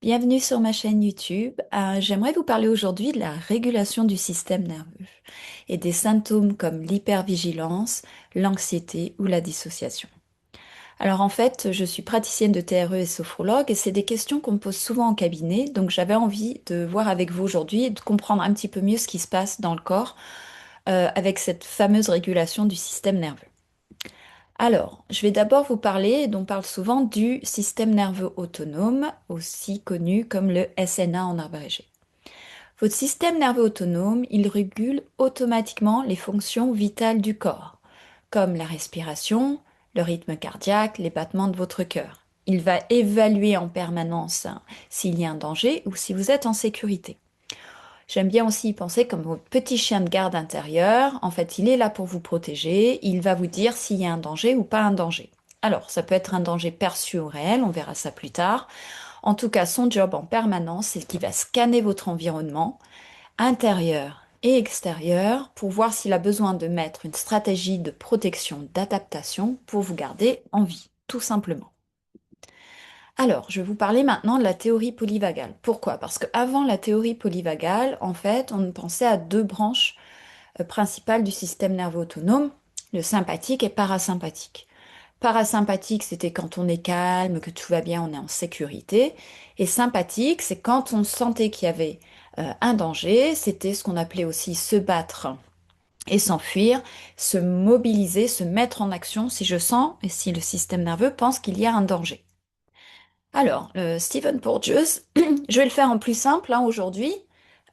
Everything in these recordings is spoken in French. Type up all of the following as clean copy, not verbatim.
Bienvenue sur ma chaîne YouTube. J'aimerais vous parler aujourd'hui de la régulation du système nerveux et des symptômes comme l'hypervigilance, l'anxiété ou la dissociation. Alors en fait, je suis praticienne de TRE et sophrologue et c'est des questions qu'on me pose souvent en cabinet, donc j'avais envie de voir avec vous aujourd'hui et de comprendre un petit peu mieux ce qui se passe dans le corps avec cette fameuse régulation du système nerveux. Alors, je vais d'abord vous parler, dont on parle souvent, du système nerveux autonome, aussi connu comme le SNA en abrégé. Votre système nerveux autonome, il régule automatiquement les fonctions vitales du corps, comme la respiration, le rythme cardiaque, les battements de votre cœur. Il va évaluer en permanence s'il y a un danger ou si vous êtes en sécurité. J'aime bien aussi y penser comme votre petit chien de garde intérieur. En fait, il est là pour vous protéger. Il va vous dire s'il y a un danger ou pas un danger. Alors, ça peut être un danger perçu ou réel, on verra ça plus tard. En tout cas, son job en permanence, c'est qu'il va scanner votre environnement, intérieur et extérieur, pour voir s'il a besoin de mettre une stratégie de protection, d'adaptation pour vous garder en vie, tout simplement. Alors, je vais vous parler maintenant de la théorie polyvagale. Pourquoi? Parce qu'avant la théorie polyvagale, en fait, on pensait à deux branches principales du système nerveux autonome, le sympathique et parasympathique. Parasympathique, c'était quand on est calme, que tout va bien, on est en sécurité. Et sympathique, c'est quand on sentait qu'il y avait un danger, c'était ce qu'on appelait aussi se battre et s'enfuir, se mobiliser, se mettre en action si je sens et si le système nerveux pense qu'il y a un danger. Alors, Stephen Porges, je vais le faire en plus simple hein, aujourd'hui.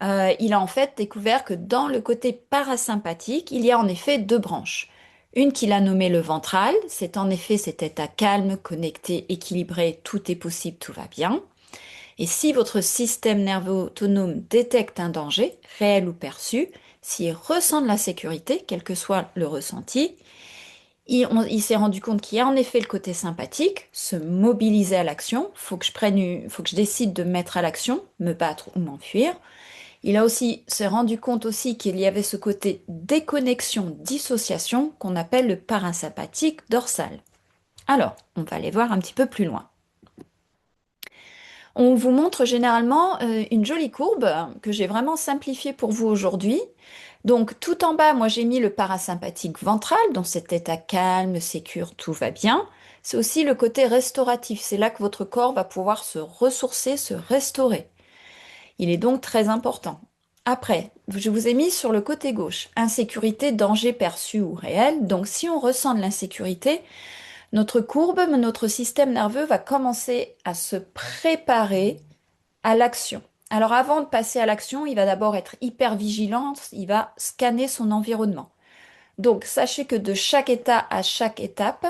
Il a en fait découvert que dans le côté parasympathique, il y a en effet deux branches. Une qu'il a nommée le ventral, c'est en effet cet état calme, connecté, équilibré, tout est possible, tout va bien. Et si votre système nerveux autonome détecte un danger, réel ou perçu, s'il ressent de la sécurité, quel que soit le ressenti, il s'est rendu compte qu'il y a en effet le côté sympathique, se mobiliser à l'action. Faut que je décide de me mettre à l'action, me battre ou m'enfuir. Il a aussi s'est rendu compte aussi qu'il y avait ce côté déconnexion, dissociation qu'on appelle le parasympathique dorsal. Alors, on va aller voir un petit peu plus loin. On vous montre généralement une jolie courbe que j'ai vraiment simplifiée pour vous aujourd'hui. Donc tout en bas, moi j'ai mis le parasympathique ventral, dans cet état calme, sécure, tout va bien. C'est aussi le côté restauratif, c'est là que votre corps va pouvoir se ressourcer, se restaurer. Il est donc très important. Après, je vous ai mis sur le côté gauche, insécurité, danger perçu ou réel. Donc si on ressent de l'insécurité, notre courbe, notre système nerveux va commencer à se préparer à l'action. Alors avant de passer à l'action, il va d'abord être hyper vigilant, il va scanner son environnement. Donc sachez que de chaque état à chaque étape,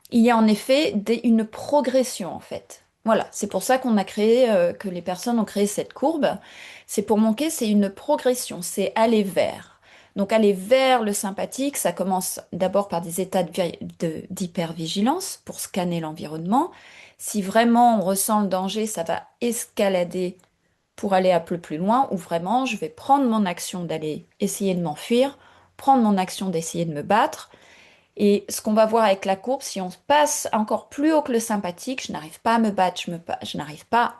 il y a en effet une progression en fait. Voilà, c'est pour ça qu'on a créé, que les personnes ont créé cette courbe. C'est pour montrer, c'est une progression, c'est aller vers. Donc aller vers le sympathique, ça commence d'abord par des états d'hypervigilance pour scanner l'environnement. Si vraiment on ressent le danger, ça va escalader pour aller un peu plus loin, ou vraiment je vais prendre mon action d'aller essayer de m'enfuir, prendre mon action d'essayer de me battre. Et ce qu'on va voir avec la courbe, si on passe encore plus haut que le sympathique, je n'arrive pas à me battre, je n'arrive pas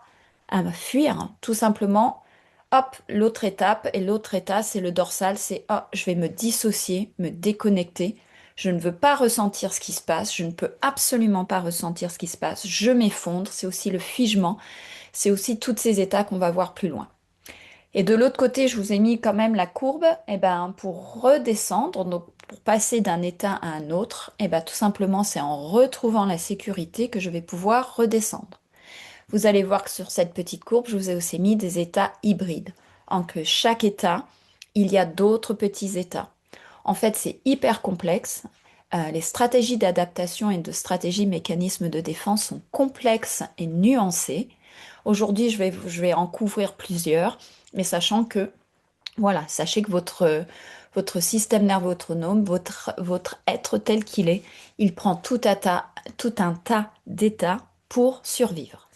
à me fuir, hein. Tout simplement, hop, l'autre étape, et l'autre état, c'est le dorsal, c'est oh, je vais me dissocier, me déconnecter. Je ne veux pas ressentir ce qui se passe, je ne peux absolument pas ressentir ce qui se passe, je m'effondre, c'est aussi le figement, c'est aussi tous ces états qu'on va voir plus loin. Et de l'autre côté, je vous ai mis quand même la courbe, et ben, pour redescendre, donc pour passer d'un état à un autre, et ben, tout simplement, c'est en retrouvant la sécurité que je vais pouvoir redescendre. Vous allez voir que sur cette petite courbe, je vous ai aussi mis des états hybrides. En que chaque état, il y a d'autres petits états. En fait, c'est hyper complexe. Les stratégies d'adaptation et de stratégies mécanismes de défense sont complexes et nuancées. Aujourd'hui, je vais en couvrir plusieurs, mais sachant que, voilà, sachez que votre système nerveux autonome, votre être tel qu'il est, il prend tout un tas d'états pour survivre.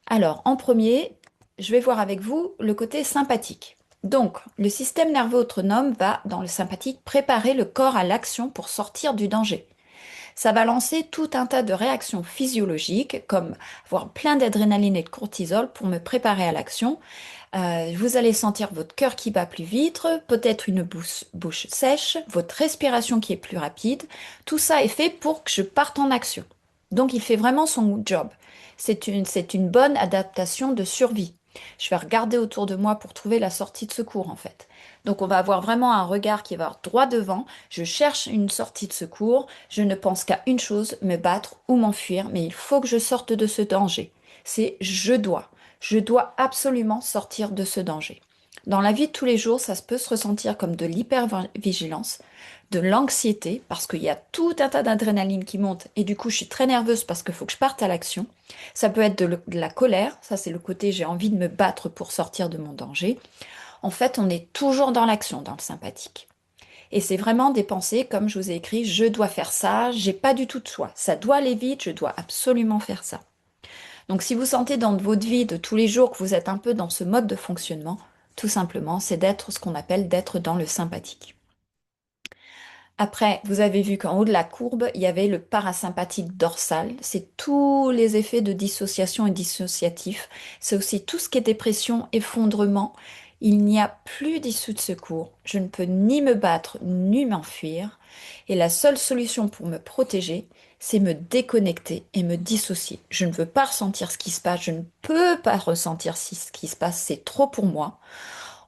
Alors, en premier, je vais voir avec vous le côté sympathique. Donc, le système nerveux autonome va, dans le sympathique, préparer le corps à l'action pour sortir du danger. Ça va lancer tout un tas de réactions physiologiques, comme avoir plein d'adrénaline et de cortisol pour me préparer à l'action. Vous allez sentir votre cœur qui bat plus vite, peut-être une bouche sèche, votre respiration qui est plus rapide. Tout ça est fait pour que je parte en action. Donc il fait vraiment son job. C'est une bonne adaptation de survie. Je vais regarder autour de moi pour trouver la sortie de secours en fait. Donc on va avoir vraiment un regard qui va droit devant. Je cherche une sortie de secours. Je ne pense qu'à une chose, me battre ou m'enfuir, mais il faut que je sorte de ce danger. C'est je dois. Je dois absolument sortir de ce danger. Dans la vie de tous les jours, ça peut se ressentir comme de l'hypervigilance, de l'anxiété, parce qu'il y a tout un tas d'adrénaline qui monte, et du coup je suis très nerveuse parce qu'il faut que je parte à l'action. Ça peut être de la colère, ça c'est le côté j'ai envie de me battre pour sortir de mon danger. En fait, on est toujours dans l'action, dans le sympathique. Et c'est vraiment des pensées, comme je vous ai écrit, je dois faire ça, j'ai pas du tout de choix. Ça doit aller vite, je dois absolument faire ça. Donc si vous sentez dans votre vie de tous les jours que vous êtes un peu dans ce mode de fonctionnement, tout simplement, c'est d'être ce qu'on appelle d'être dans le sympathique. Après, vous avez vu qu'en haut de la courbe, il y avait le parasympathique dorsal. C'est tous les effets de dissociation et dissociatif. C'est aussi tout ce qui est dépression, effondrement. Il n'y a plus d'issue de secours. Je ne peux ni me battre ni m'enfuir. Et la seule solution pour me protéger, c'est me déconnecter et me dissocier. Je ne veux pas ressentir ce qui se passe. Je ne peux pas ressentir ce qui se passe. C'est trop pour moi.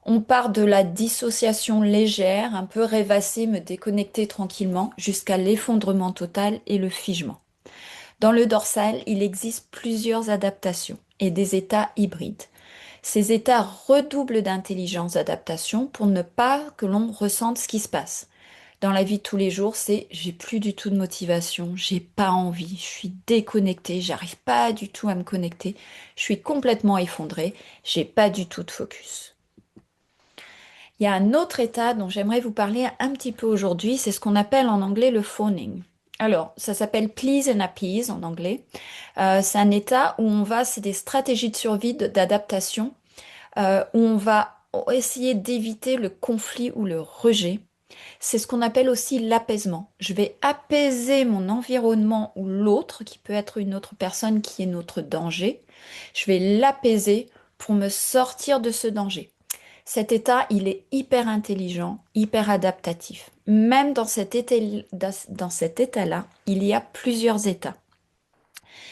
On part de la dissociation légère, un peu rêvasser, me déconnecter tranquillement, jusqu'à l'effondrement total et le figement. Dans le dorsal, il existe plusieurs adaptations et des états hybrides. Ces états redoublent d'intelligence d'adaptation pour ne pas que l'on ressente ce qui se passe. Dans la vie de tous les jours, c'est j'ai plus du tout de motivation, j'ai pas envie, je suis déconnectée, j'arrive pas du tout à me connecter, je suis complètement effondrée, j'ai pas du tout de focus. Il y a un autre état dont j'aimerais vous parler un petit peu aujourd'hui, c'est ce qu'on appelle en anglais le phoning. Alors, ça s'appelle please and appease en anglais. C'est un état où on va, c'est des stratégies de survie, d'adaptation, où on va essayer d'éviter le conflit ou le rejet. C'est ce qu'on appelle aussi l'apaisement. Je vais apaiser mon environnement ou l'autre, qui peut être une autre personne qui est notre danger. Je vais l'apaiser pour me sortir de ce danger. Cet état, il est hyper intelligent, hyper adaptatif. Même dans cet état-là, il y a plusieurs états.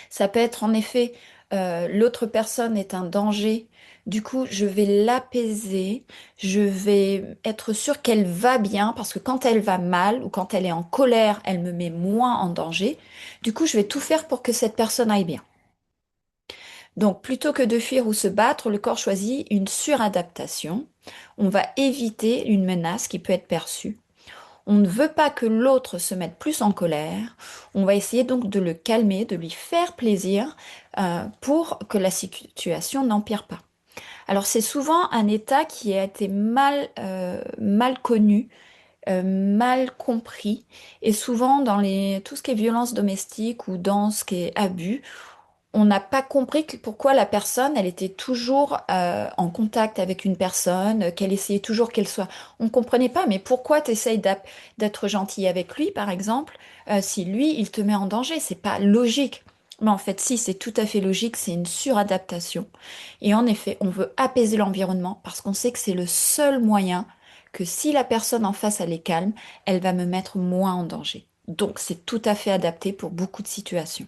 Ça peut être en effet, l'autre personne est un danger. Du coup, je vais l'apaiser, je vais être sûre qu'elle va bien, parce que quand elle va mal ou quand elle est en colère, elle me met moins en danger. Du coup, je vais tout faire pour que cette personne aille bien. Donc, plutôt que de fuir ou se battre, le corps choisit une suradaptation. On va éviter une menace qui peut être perçue. On ne veut pas que l'autre se mette plus en colère. On va essayer donc de le calmer, de lui faire plaisir pour que la situation n'empire pas. Alors, c'est souvent un état qui a été mal connu, mal compris, et souvent dans tout ce qui est violence domestique ou dans ce qui est abus, on n'a pas compris pourquoi la personne, elle était toujours en contact avec une personne, qu'elle essayait toujours qu'elle soit. On ne comprenait pas, mais pourquoi tu essayes d'être gentil avec lui, par exemple, si lui, il te met en danger? C'est pas logique. Mais en fait, si, c'est tout à fait logique, c'est une suradaptation. Et en effet, on veut apaiser l'environnement parce qu'on sait que c'est le seul moyen que si la personne en face, elle est calme, elle va me mettre moins en danger. Donc, c'est tout à fait adapté pour beaucoup de situations.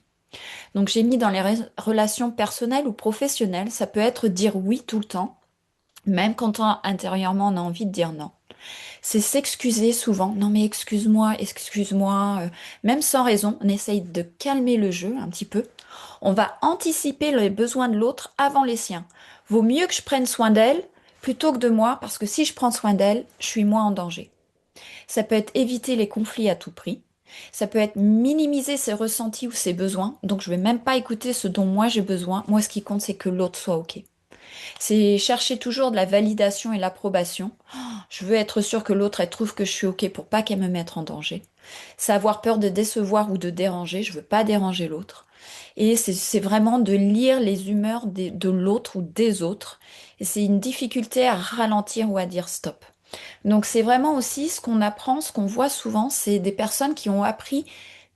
Donc j'ai mis dans les relations personnelles ou professionnelles, ça peut être dire oui tout le temps, même quand intérieurement on a envie de dire non. C'est s'excuser souvent. Non mais excuse-moi, excuse-moi. Même sans raison, on essaye de calmer le jeu un petit peu. On va anticiper les besoins de l'autre avant les siens. Vaut mieux que je prenne soin d'elle plutôt que de moi, parce que si je prends soin d'elle, je suis moins en danger. Ça peut être éviter les conflits à tout prix. Ça peut être minimiser ses ressentis ou ses besoins. Donc, je vais même pas écouter ce dont moi j'ai besoin. Moi, ce qui compte, c'est que l'autre soit OK. C'est chercher toujours de la validation et l'approbation. Je veux être sûr que l'autre, elle trouve que je suis OK pour pas qu'elle me mette en danger. C'est avoir peur de décevoir ou de déranger. Je veux pas déranger l'autre. Et c'est vraiment de lire les humeurs de l'autre ou des autres. Et c'est une difficulté à ralentir ou à dire stop. Donc c'est vraiment aussi ce qu'on apprend, ce qu'on voit souvent, c'est des personnes qui ont appris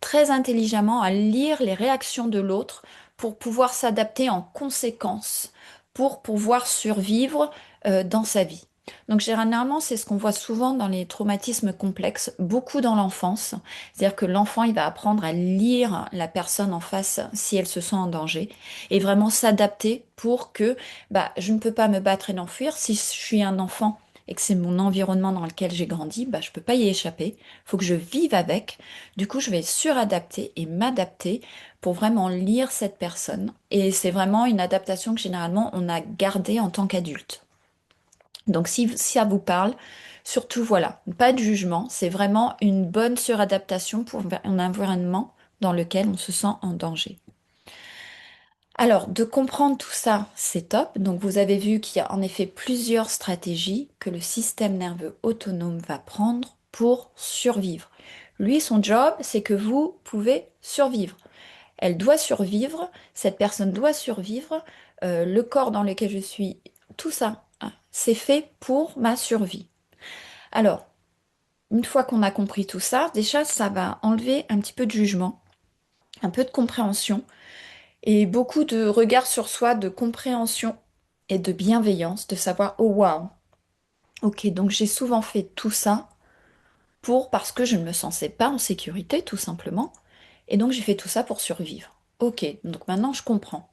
très intelligemment à lire les réactions de l'autre pour pouvoir s'adapter en conséquence, pour pouvoir survivre dans sa vie. Donc généralement, c'est ce qu'on voit souvent dans les traumatismes complexes, beaucoup dans l'enfance. C'est-à-dire que l'enfant, il va apprendre à lire la personne en face si elle se sent en danger et vraiment s'adapter pour que bah, je ne peux pas me battre et l'enfuir. Si je suis un enfant et que c'est mon environnement dans lequel j'ai grandi, bah, je peux pas y échapper. Il faut que je vive avec. Du coup, je vais suradapter et m'adapter pour vraiment lire cette personne. Et c'est vraiment une adaptation que généralement on a gardée en tant qu'adulte. Donc si ça vous parle, surtout voilà, pas de jugement, c'est vraiment une bonne suradaptation pour un environnement dans lequel on se sent en danger. Alors, de comprendre tout ça, c'est top. Donc, vous avez vu qu'il y a en effet plusieurs stratégies que le système nerveux autonome va prendre pour survivre. Lui, son job, c'est que vous pouvez survivre. Elle doit survivre, cette personne doit survivre, le corps dans lequel je suis, tout ça, hein, c'est fait pour ma survie. Alors, une fois qu'on a compris tout ça, déjà, ça va enlever un petit peu de jugement, un peu de compréhension et beaucoup de regard sur soi, de compréhension et de bienveillance, de savoir, oh waouh, ok, donc j'ai souvent fait tout ça parce que je ne me sentais pas en sécurité, tout simplement, et donc j'ai fait tout ça pour survivre. Ok, donc maintenant je comprends.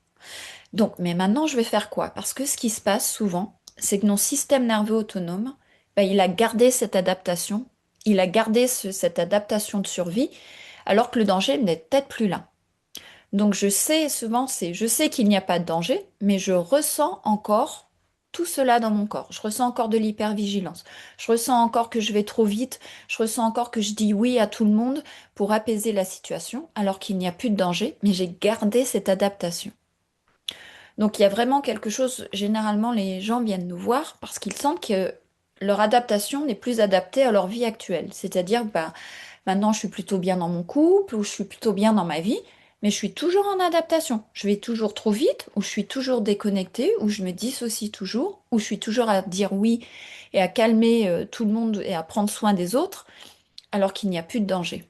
Donc, mais maintenant je vais faire quoi? Parce que ce qui se passe souvent, c'est que nos systèmes nerveux autonomes, ben, il a gardé cette adaptation, il a gardé cette adaptation de survie, alors que le danger n'est peut-être plus là. Donc je sais souvent, je sais qu'il n'y a pas de danger, mais je ressens encore tout cela dans mon corps. Je ressens encore de l'hypervigilance. Je ressens encore que je vais trop vite. Je ressens encore que je dis oui à tout le monde pour apaiser la situation, alors qu'il n'y a plus de danger, mais j'ai gardé cette adaptation. Donc il y a vraiment quelque chose, généralement les gens viennent nous voir parce qu'ils sentent que leur adaptation n'est plus adaptée à leur vie actuelle. C'est-à-dire, bah, maintenant je suis plutôt bien dans mon couple ou je suis plutôt bien dans ma vie, mais je suis toujours en adaptation. Je vais toujours trop vite ou je suis toujours déconnectée ou je me dissocie toujours ou je suis toujours à dire oui et à calmer tout le monde et à prendre soin des autres alors qu'il n'y a plus de danger.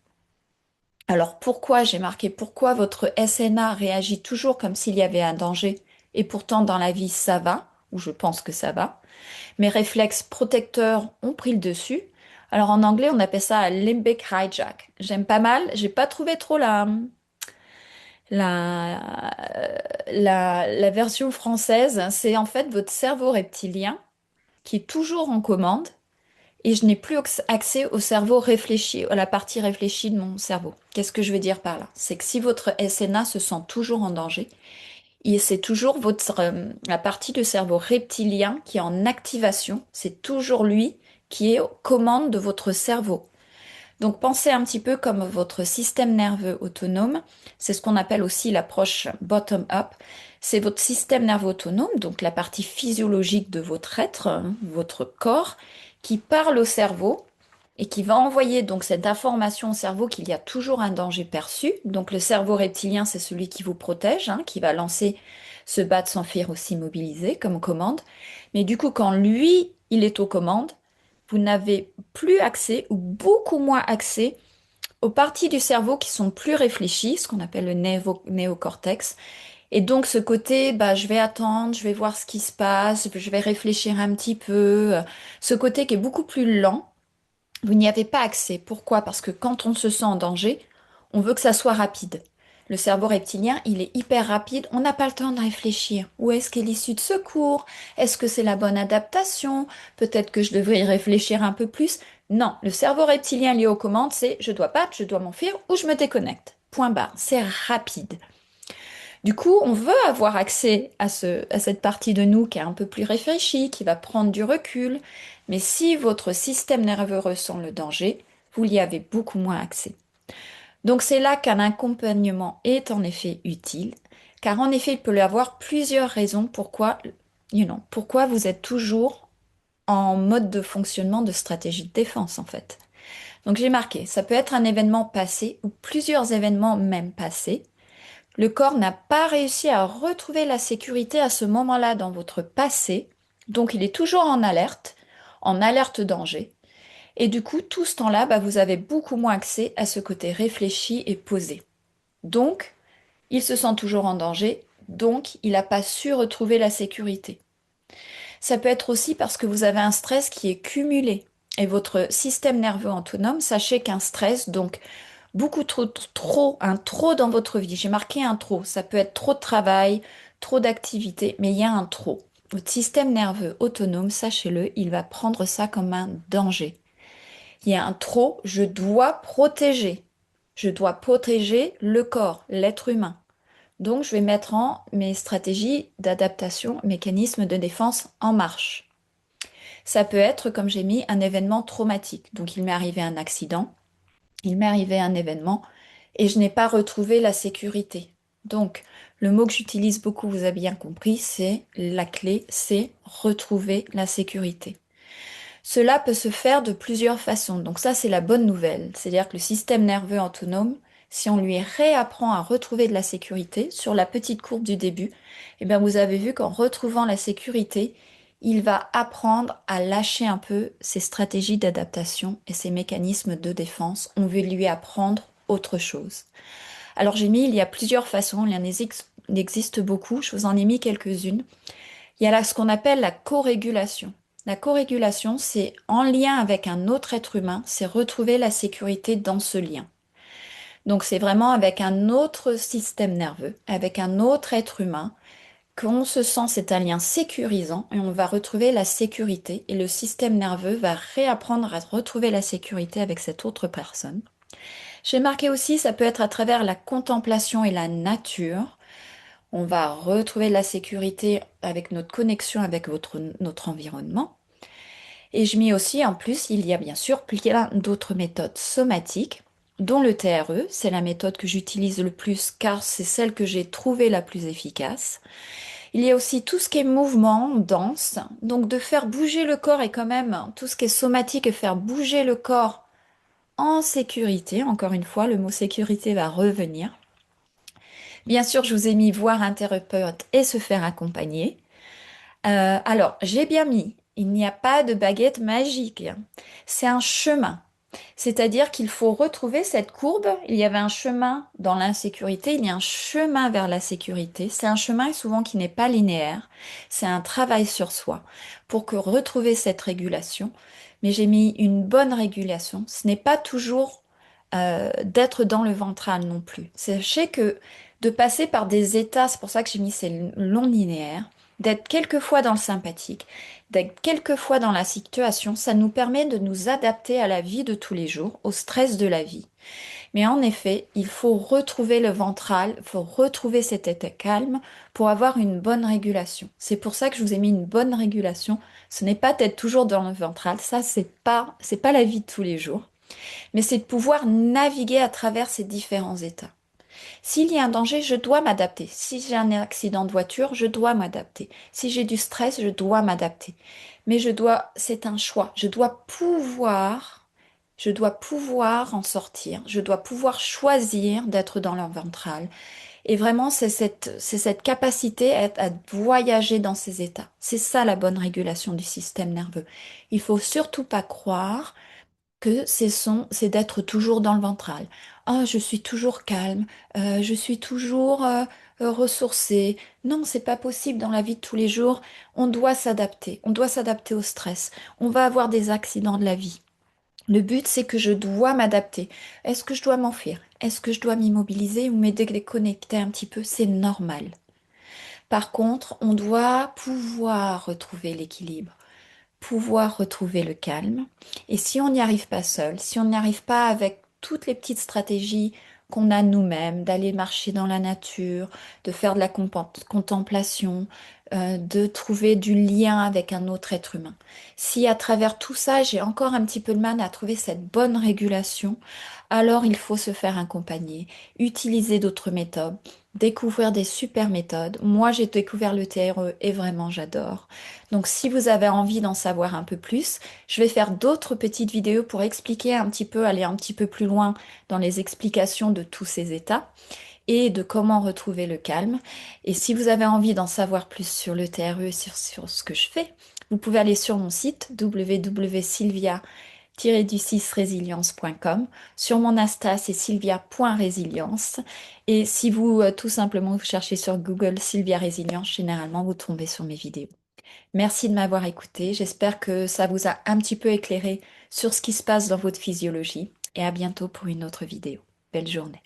Alors pourquoi j'ai marqué pourquoi votre SNA réagit toujours comme s'il y avait un danger et pourtant dans la vie ça va, ou je pense que ça va. Mes réflexes protecteurs ont pris le dessus. Alors en anglais on appelle ça limbic hijack. J'aime pas mal, j'ai pas trouvé trop la, la version française. C'est en fait votre cerveau reptilien qui est toujours en commande et je n'ai plus accès au cerveau réfléchi, à la partie réfléchie de mon cerveau. Qu'est-ce que je veux dire par là? C'est que si votre SNA se sent toujours en danger, et c'est toujours la partie du cerveau reptilien qui est en activation, c'est toujours lui qui est aux commandes de votre cerveau. Donc pensez un petit peu comme votre système nerveux autonome, c'est ce qu'on appelle aussi l'approche bottom-up. C'est votre système nerveux autonome, donc la partie physiologique de votre être, hein, votre corps, qui parle au cerveau et qui va envoyer donc cette information au cerveau qu'il y a toujours un danger perçu. Donc le cerveau reptilien, c'est celui qui vous protège, hein, qui va lancer se battre, s'enfuir ou s'immobiliser comme commande. Mais du coup, quand lui, il est aux commandes, vous n'avez plus accès ou beaucoup moins accès aux parties du cerveau qui sont plus réfléchies, ce qu'on appelle le néocortex. Et donc ce côté, bah, je vais attendre, je vais voir ce qui se passe, je vais réfléchir un petit peu. Ce côté qui est beaucoup plus lent, vous n'y avez pas accès. Pourquoi? Parce que quand on se sent en danger, on veut que ça soit rapide. Le cerveau reptilien, il est hyper rapide, on n'a pas le temps de réfléchir. Où est-ce qu'est l'issue de secours? Est-ce que c'est la bonne adaptation? Peut-être que je devrais y réfléchir un peu plus. Non, le cerveau reptilien lié aux commandes, c'est je dois battre, je dois m'enfuir ou je me déconnecte. Point barre, c'est rapide. Du coup, on veut avoir accès à cette partie de nous qui est un peu plus réfléchie, qui va prendre du recul. Mais si votre système nerveux ressent le danger, vous y avez beaucoup moins accès. Donc c'est là qu'un accompagnement est en effet utile, car en effet, il peut y avoir plusieurs raisons pourquoi vous êtes toujours en mode de fonctionnement de stratégie de défense en fait. Donc j'ai marqué, ça peut être un événement passé ou plusieurs événements même passés. Le corps n'a pas réussi à retrouver la sécurité à ce moment-là dans votre passé, donc il est toujours en alerte danger. Et du coup, tout ce temps-là, bah, vous avez beaucoup moins accès à ce côté réfléchi et posé. Donc, il se sent toujours en danger, donc il n'a pas su retrouver la sécurité. Ça peut être aussi parce que vous avez un stress qui est cumulé. Et votre système nerveux autonome, sachez qu'un stress, donc beaucoup un trop dans votre vie. J'ai marqué un trop. Ça peut être trop de travail, trop d'activité, mais il y a un trop. Votre système nerveux autonome, sachez-le, il va prendre ça comme un danger. Il y a un trop, je dois protéger. Je dois protéger le corps, l'être humain. Donc, je vais mettre en mes stratégies d'adaptation, mécanismes de défense en marche. Ça peut être, comme j'ai mis, un événement traumatique. Donc, il m'est arrivé un accident, il m'est arrivé un événement et je n'ai pas retrouvé la sécurité. Donc, le mot que j'utilise beaucoup, vous avez bien compris, c'est la clé, c'est retrouver la sécurité. Cela peut se faire de plusieurs façons. Donc ça, c'est la bonne nouvelle. C'est-à-dire que le système nerveux autonome, si on lui réapprend à retrouver de la sécurité sur la petite courbe du début, eh bien vous avez vu qu'en retrouvant la sécurité, il va apprendre à lâcher un peu ses stratégies d'adaptation et ses mécanismes de défense. On veut lui apprendre autre chose. Alors j'ai mis, il y a plusieurs façons, il y en existe beaucoup, je vous en ai mis quelques-unes. Il y a là ce qu'on appelle la co-régulation. La co-régulation, c'est en lien avec un autre être humain, c'est retrouver la sécurité dans ce lien. Donc c'est vraiment avec un autre système nerveux, avec un autre être humain, qu'on se sent, c'est un lien sécurisant et on va retrouver la sécurité et le système nerveux va réapprendre à retrouver la sécurité avec cette autre personne. J'ai marqué aussi, ça peut être à travers la contemplation et la nature. On va retrouver la sécurité avec notre connexion avec notre environnement. Et je mets aussi, en plus, il y a bien sûr plein d'autres méthodes somatiques, dont le TRE, c'est la méthode que j'utilise le plus car c'est celle que j'ai trouvée la plus efficace. Il y a aussi tout ce qui est mouvement, danse, donc de faire bouger le corps et quand même tout ce qui est somatique et faire bouger le corps en sécurité. Encore une fois, le mot sécurité va revenir. Bien sûr, je vous ai mis voir un thérapeute et se faire accompagner. Alors, j'ai bien mis, il n'y a pas de baguette magique. C'est un chemin. C'est-à-dire qu'il faut retrouver cette courbe. Il y avait un chemin dans l'insécurité, il y a un chemin vers la sécurité. C'est un chemin souvent qui n'est pas linéaire. C'est un travail sur soi pour que retrouver cette régulation. Mais j'ai mis une bonne régulation. Ce n'est pas toujours d'être dans le ventral non plus. Sachez que de passer par des états, c'est pour ça que j'ai mis ces longs linéaires, d'être quelquefois dans le sympathique, d'être quelquefois dans la situation, ça nous permet de nous adapter à la vie de tous les jours, au stress de la vie. Mais en effet, il faut retrouver le ventral, il faut retrouver cet état calme pour avoir une bonne régulation. C'est pour ça que je vous ai mis une bonne régulation. Ce n'est pas d'être toujours dans le ventral, ça c'est pas la vie de tous les jours, mais c'est de pouvoir naviguer à travers ces différents états. S'il y a un danger, je dois m'adapter. Si j'ai un accident de voiture, je dois m'adapter. Si j'ai du stress, je dois m'adapter. Mais c'est un choix. Je dois pouvoir en sortir. Je dois pouvoir choisir d'être dans leur ventral. Et vraiment, c'est cette capacité à voyager dans ces états. C'est ça la bonne régulation du système nerveux. Il faut surtout pas croire que c'est d'être toujours dans le ventral. Ah, je suis toujours calme, je suis toujours ressourcée. Non, c'est pas possible dans la vie de tous les jours. On doit s'adapter au stress. On va avoir des accidents de la vie. Le but, c'est que je dois m'adapter. Est-ce que je dois m'enfuir? Est-ce que je dois m'immobiliser ou me déconnecter un petit peu? C'est normal. Par contre, on doit pouvoir retrouver l'équilibre, pouvoir retrouver le calme. Et si on n'y arrive pas seul, si on n'y arrive pas avec toutes les petites stratégies qu'on a nous-mêmes, d'aller marcher dans la nature, de faire de la contemplation, de trouver du lien avec un autre être humain. Si à travers tout ça, j'ai encore un petit peu de mal à trouver cette bonne régulation, alors il faut se faire accompagner, utiliser d'autres méthodes, découvrir des super méthodes. Moi, j'ai découvert le TRE et vraiment j'adore. Donc, si vous avez envie d'en savoir un peu plus, je vais faire d'autres petites vidéos pour expliquer un petit peu, aller un petit peu plus loin dans les explications de tous ces états et de comment retrouver le calme. Et si vous avez envie d'en savoir plus sur le TRE et sur ce que je fais, vous pouvez aller sur mon site www.sylvia sylvia-résilience.com. Sur mon Insta, c'est sylvia.résilience. Et si vous, tout simplement, vous cherchez sur Google Sylvia Résilience, généralement, vous tombez sur mes vidéos. Merci de m'avoir écouté. J'espère que ça vous a un petit peu éclairé sur ce qui se passe dans votre physiologie. Et à bientôt pour une autre vidéo. Belle journée.